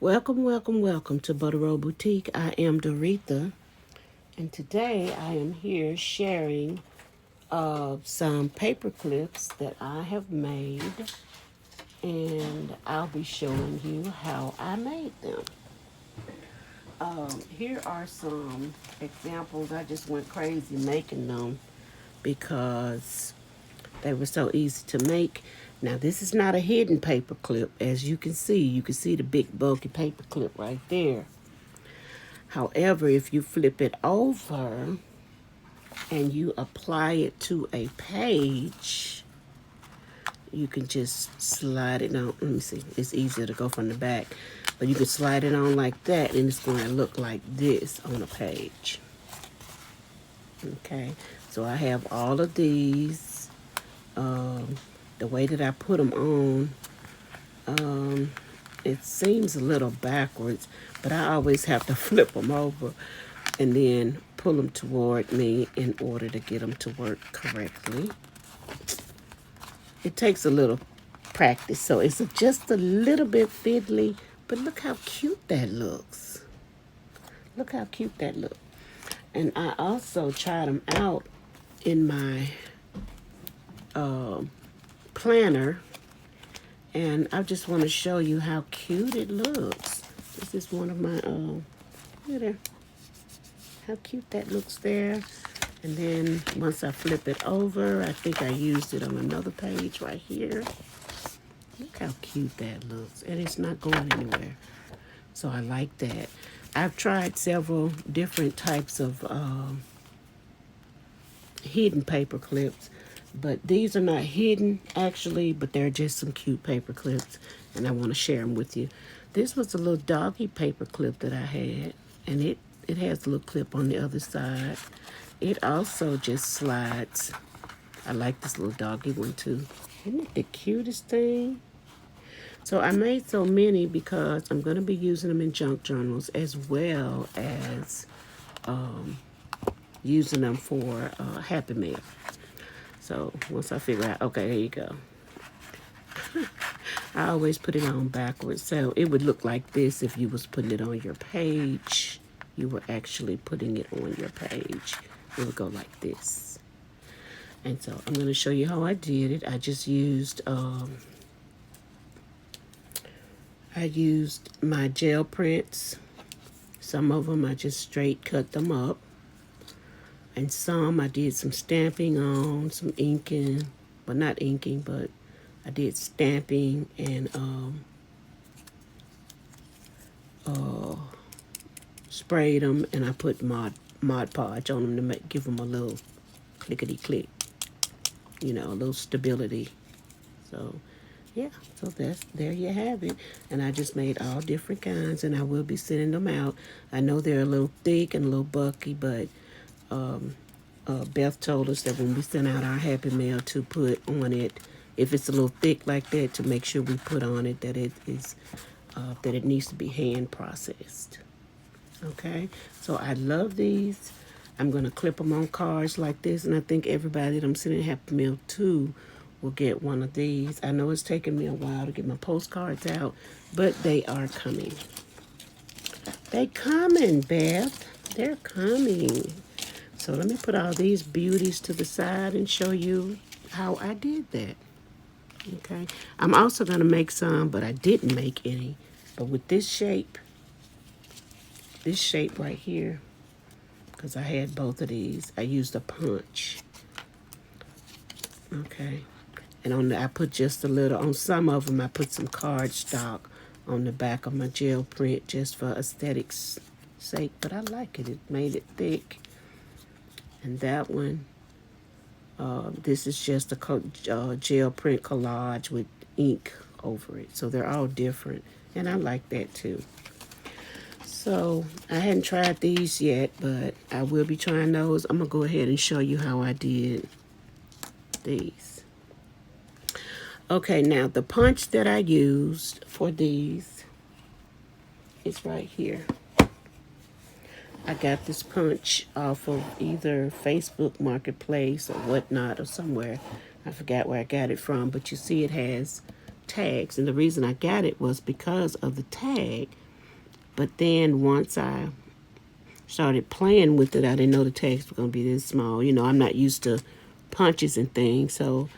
Welcome to Butter Roll Boutique. I am Doretha, and today I am here sharing some paper clips that I have made, and I'll be showing you how I made them. Here are some examples. I just went crazy making them because they were so easy to make. Now, this is not a hidden paper clip. As you can see the big bulky paper clip right there. However, if you flip it over and you apply it to a page, you can just slide it on. Let me see. It's easier to go from the back. But you can slide it on like that, and it's going to look like this on a page. Okay. So I have all of these. The way that I put them on, it seems a little backwards, but I always have to flip them over and then pull them toward me in order to get them to work correctly. It takes a little practice, so it's just a little bit fiddly, but look how cute that looks. Look how cute that looks. And I also tried them out in my planner, and I just want to show you how cute it looks. This is one of my look at there. How cute that looks there. And then once I flip it over, I think I used it on another page right here. Look how cute that looks, and it's not going anywhere. So I like that. I've tried several different types of hidden paper clips, but these are not hidden actually, but they're just some cute paper clips, and I want to share them with you. This was a little doggy paper clip that I had, and it has a little clip on the other side. It also just slides. I like this little doggy one too. Isn't it the cutest thing? So I made so many because I'm going to be using them in junk journals as well as using them for Happy Mail. So once I figure out, okay, there you go. I always put it on backwards. So it would look like this if you was putting it on your page. You were actually putting it on your page. It would go like this. And so I'm going to show you how I did it. I just used my gel prints. Some of them I just straight cut them up. And some I did some stamping on, some inking. Well, not inking, but I did stamping and sprayed them, and I put Mod Podge on them to give them a little clickety-click, a little stability. So, yeah, so there you have it. And I just made all different kinds, and I will be sending them out. I know they're a little thick and a little bulky, but Beth told us that when we send out our Happy Mail to put on it, if it's a little thick like that, to make sure we put on it that it is that it needs to be hand processed. Okay, so I love these. I'm going to clip them on cards like this, and I think everybody that I'm sending Happy Mail to will get one of these. I know it's taking me a while to get my postcards out, but they are coming. They coming, Beth. They're coming. So let me put all these beauties to the side and show you how I did that. Okay, I'm also going to make some, but I didn't make any. But with this shape right here, because I had both of these, I used a punch. Okay, and I put just a little, on some of them I put some cardstock on the back of my gel print just for aesthetics sake, but I like it. It made it thick. And that one, this is just a gel print collage with ink over it. So they're all different, and I like that too. So I hadn't tried these yet, but I will be trying those. I'm going to go ahead and show you how I did these. Okay, now the punch that I used for these is right here. I got this punch off of either Facebook Marketplace or whatnot or somewhere. I forgot where I got it from, but you see it has tags. And the reason I got it was because of the tag. But then once I started playing with it, I didn't know the tags were going to be this small. You know, I'm not used to punches and things, so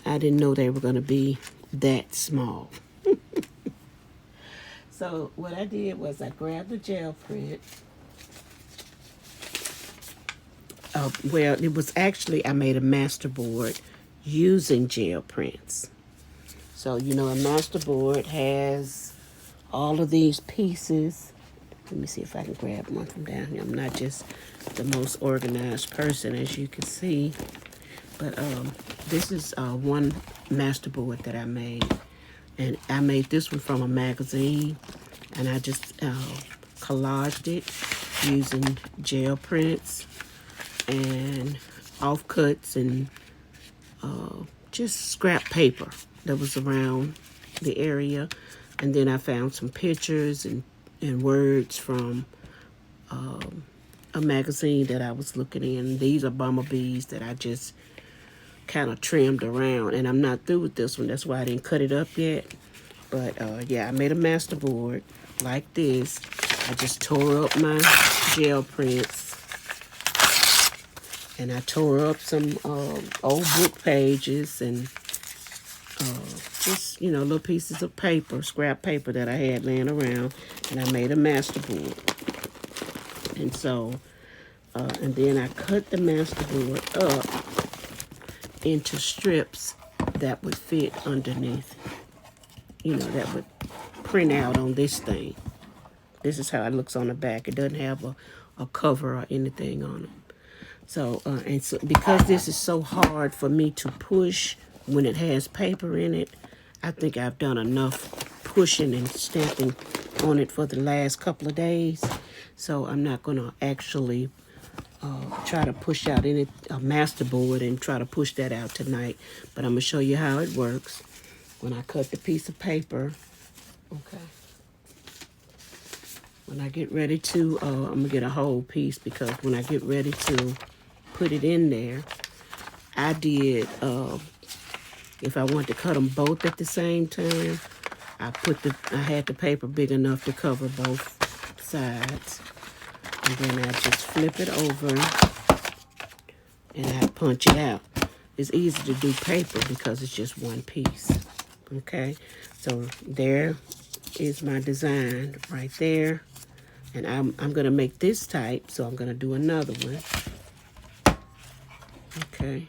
I didn't know they were going to be that small. So what I did was I grabbed the gel print. Well, it was actually, I made a masterboard using gel prints. So, you know, a masterboard has all of these pieces. Let me see if I can grab one from down here. I'm not just the most organized person, as you can see. But this is one masterboard that I made. And I made this one from a magazine. And I just collaged it using gel prints and offcuts and just scrap paper that was around the area. And then I found some pictures and words from a magazine that I was looking in. These are bumblebees that I just kind of trimmed around. And I'm not through with this one. That's why I didn't cut it up yet. But yeah, I made a masterboard like this. I just tore up my gel prints. And I tore up some old book pages and just, you know, little pieces of paper, scrap paper that I had laying around. And I made a masterboard. And so, and then I cut the masterboard up into strips that would fit underneath. You know, that would print out on this thing. This is how it looks on the back. It doesn't have a cover or anything on it. So, and so because this is so hard for me to push when it has paper in it, I think I've done enough pushing and stamping on it for the last couple of days. So I'm not going to actually try to push out a masterboard and try to push that out tonight. But I'm going to show you how it works when I cut the piece of paper. Okay. When I get ready to, I'm going to get a whole piece because when I get ready to put it in there, I did, if I want to cut them both at the same time, I had the paper big enough to cover both sides. And then I just flip it over and I punch it out. It's easy to do paper because it's just one piece. Okay, so there is my design right there. And I'm going to make this type, so I'm going to do another one. Okay.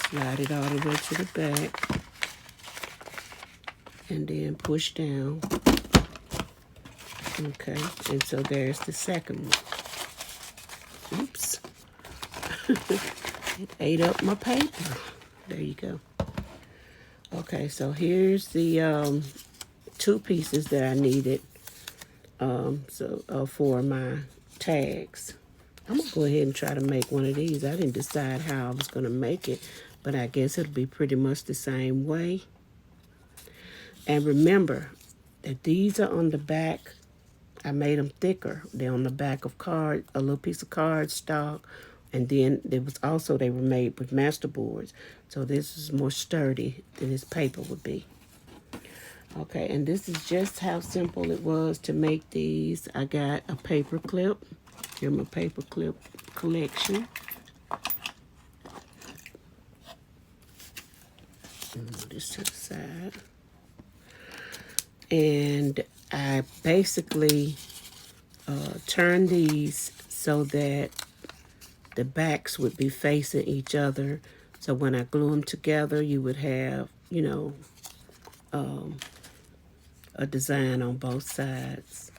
Slide it all the way to the back. And then push down. Okay, and so there's the second one. Oops. It ate up my paper. There you go. Okay, so here's the two pieces that I needed for my tags. I'm going to go ahead and try to make one of these. I didn't decide how I was going to make it, but I guess it'll be pretty much the same way. And remember that these are on the back. I made them thicker. They're on the back of a little piece of card stock. And then they were made with masterboards. So this is more sturdy than this paper would be. Okay, and this is just how simple it was to make these. I got a paper clip. Here's my paper clip collection. Move this to the side. And I basically turned these so that the backs would be facing each other. So when I glue them together, you would have, you know, a design on both sides.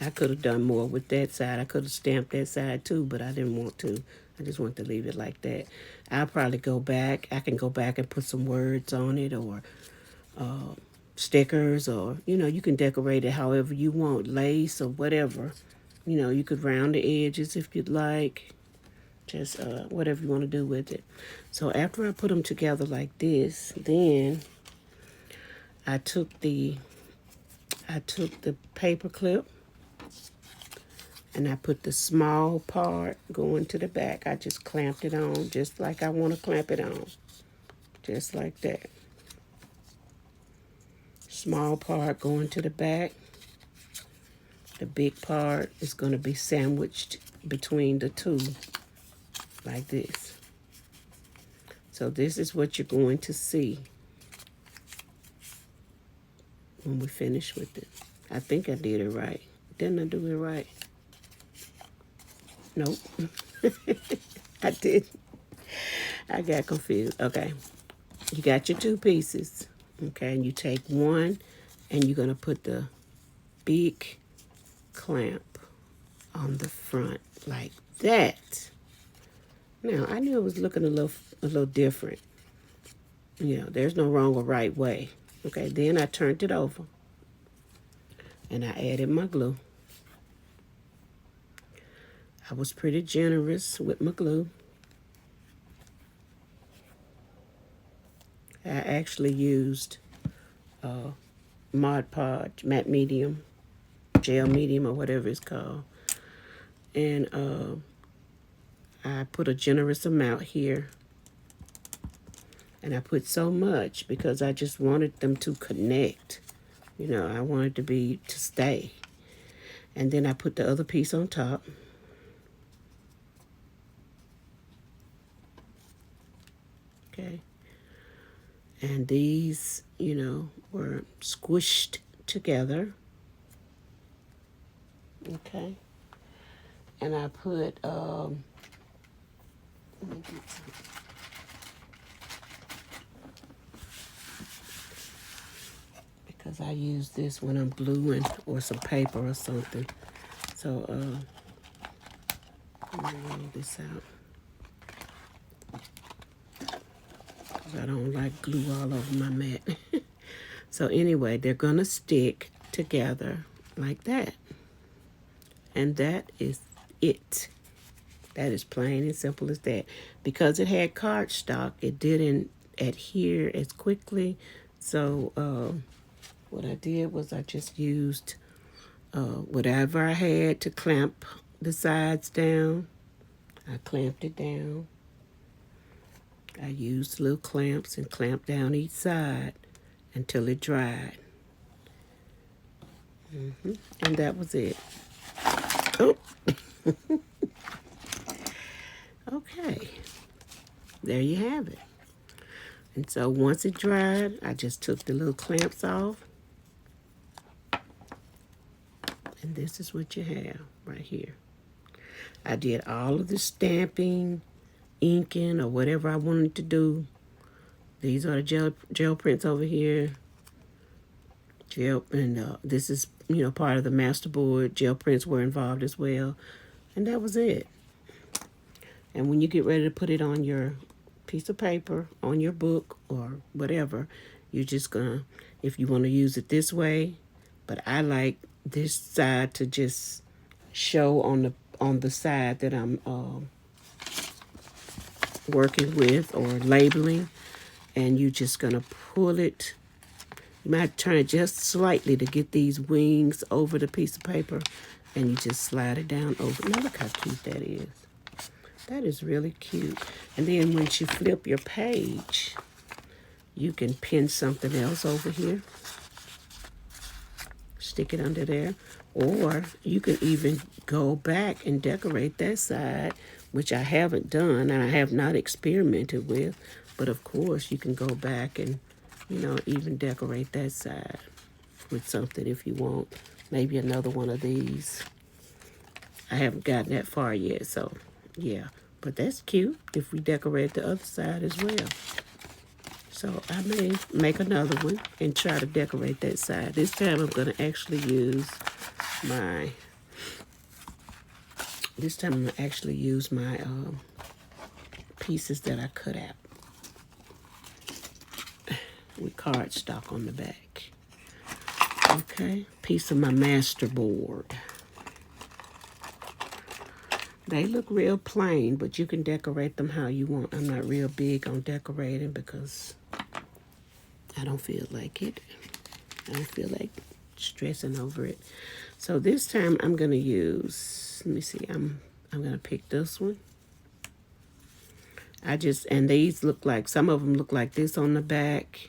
I could have done more with that side. I could have stamped that side too, but I didn't want to. I just want to leave it like that. I'll probably go back. I can go back and put some words on it or stickers, or, you know, you can decorate it however you want, lace or whatever. You know, you could round the edges if you'd like. Just whatever you want to do with it. So after I put them together like this, then I took the paper clip and I put the small part going to the back. I just clamped it on just like I want to clamp it on. Just like that. small part going to the back. The big part is going to be sandwiched between the two, like this. So this is what you're going to see when we finish with it. I think I did it right. Didn't I do it right? Nope. I did. I got confused. Okay. You got your two pieces. Okay. And you take one and you're going to put the big clamp on the front like that. Now, I knew it was looking a little different. You know, there's no wrong or right way. Okay. Then I turned it over and I added my glue. I was pretty generous with my glue. I actually used Mod Podge, matte medium, gel medium, or whatever it's called. And I put a generous amount here. And I put so much because I just wanted them to connect. You know, I wanted to stay. And then I put the other piece on top. Okay. And these, you know, were squished together. Okay. And I put, because I use this when I'm gluing or some paper or something. So, let me roll this out. I don't like glue all over my mat. So anyway, they're going to stick together like that. And that is it. That is plain and simple as that. Because it had cardstock, it didn't adhere as quickly. So what I did was I just used whatever I had to clamp the sides down. I clamped it down. I used little clamps and clamped down each side until it dried. And that was it. Oh. Okay. There you have it. And so once it dried, I just took the little clamps off. And this is what you have right here. I did all of the stamping, inking, or whatever I wanted to do. These are the gel prints over here. And this is, you know, part of the Masterboard. Gel prints were involved as well. And that was it. And when you get ready to put it on your piece of paper, on your book, or whatever, you're just gonna, if you want to use it this way, but I like this side to just show on the side that I'm working with or labeling, and you're just gonna pull it. You might turn it just slightly to get these wings over the piece of paper, and you just slide it down over. Now look how cute that is. That is really cute. And then once you flip your page, you can pin something else over here. Stick it under there. Or you can even go back and decorate that side, which I haven't done and I have not experimented with. But of course, you can go back and, you know, even decorate that side with something if you want. Maybe another one of these. I haven't gotten that far yet, so yeah. But that's cute if we decorate the other side as well. So I may make another one and try to decorate that side. This time I'm going to actually use my pieces that I cut out with cardstock on the back. Okay, piece of my Masterboard. They look real plain, but you can decorate them how you want. I'm not real big on decorating because I don't feel like it. I don't feel like stressing over it. So this time I'm going to use, let me see, I'm going to pick this one. And these look like, some of them look like this on the back.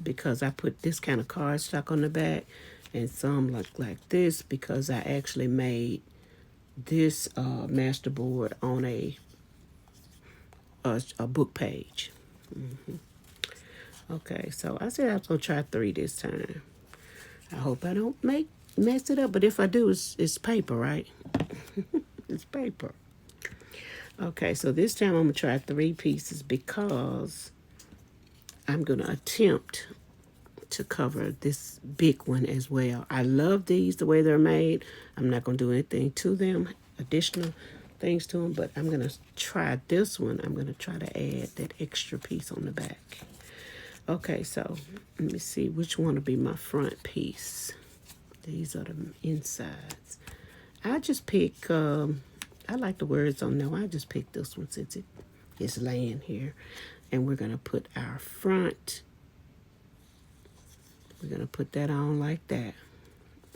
because I put this kind of cardstock on the back, and some look like this because I actually made this masterboard on a book page. Okay, so I said I was gonna try 3 this time. I hope I don't mess it up, but if I do, it's paper, right? It's paper. Okay, so this time I'm gonna try 3 pieces because I'm gonna attempt to cover this big one as well. I love these the way they're made. I'm not gonna do anything to them, additional things to them, but I'm gonna try this one. I'm gonna try to add that extra piece on the back. Okay, so let me see which one will be my front piece. These are the insides. I just pick, I like the words on there. I just pick this one since it is laying here. And we're going to put our front, we're going to put that on like that.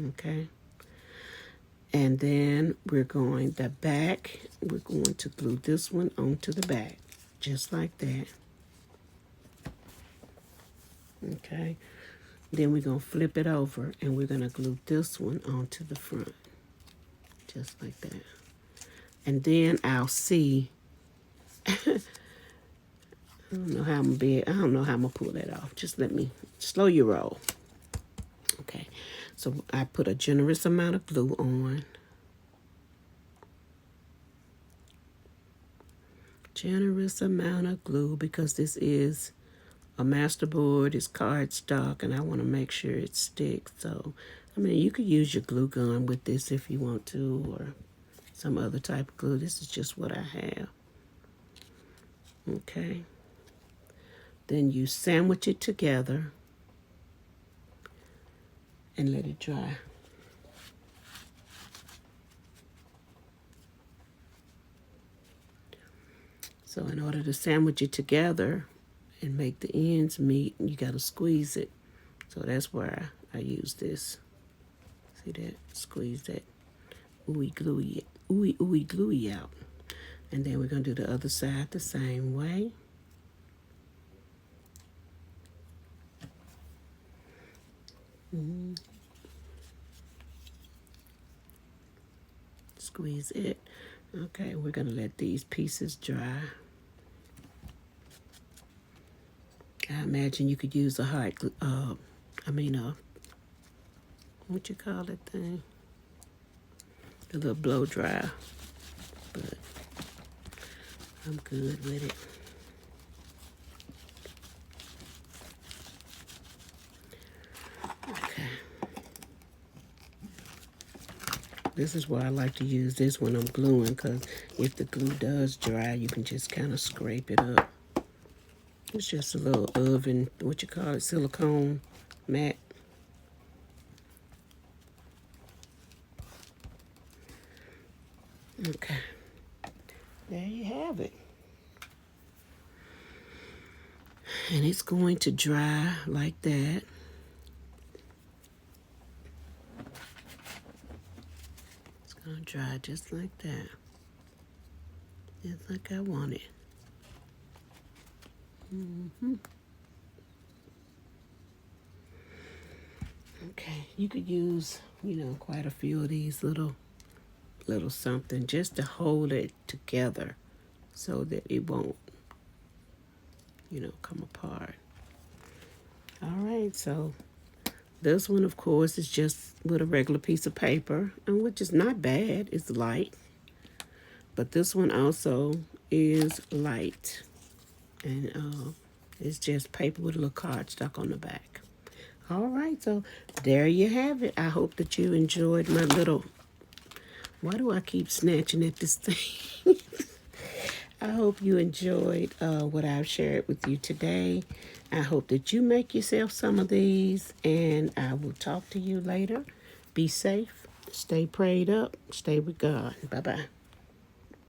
Okay. And then we're going, the back, we're going to glue this one onto the back, just like that. Okay, then we're going to flip it over and we're going to glue this one onto the front, just like that. And then I'll see, I don't know how I'm gonna pull that off. Just let me, slow your roll. Okay, so I put a generous amount of glue on. Generous amount of glue because this is a masterboard, is cardstock, and I want to make sure it sticks. So, I mean, you could use your glue gun with this if you want to, or some other type of glue. This is just what I have. Okay. Then you sandwich it together and let it dry. So in order to sandwich it together and make the ends meet, you got to squeeze it. So that's where I use this. See that? Squeeze that ooey gluey out. And then we're going to do the other side the same way. Squeeze it. Okay, we're going to let these pieces dry. I imagine you could use a hot, what you call that thing? The little blow dryer. But I'm good with it. Okay. This is why I like to use this when I'm gluing, because if the glue does dry, you can just kind of scrape it up. It's just a little oven, silicone mat. Okay, there you have it. And it's going to dry like that. It's going to dry just like that. Just like I want it. Okay, you could use, quite a few of these little something just to hold it together so that it won't, come apart. All right, so this one, of course, is just with a regular piece of paper, and which is not bad. It's light. But this one also is light. And it's just paper with a little cardstock on the back. All right, so there you have it. I hope that you enjoyed my little... Why do I keep snatching at this thing? I hope you enjoyed what I've shared with you today. I hope that you make yourself some of these, and I will talk to you later. Be safe, stay prayed up, stay with God. Bye-bye.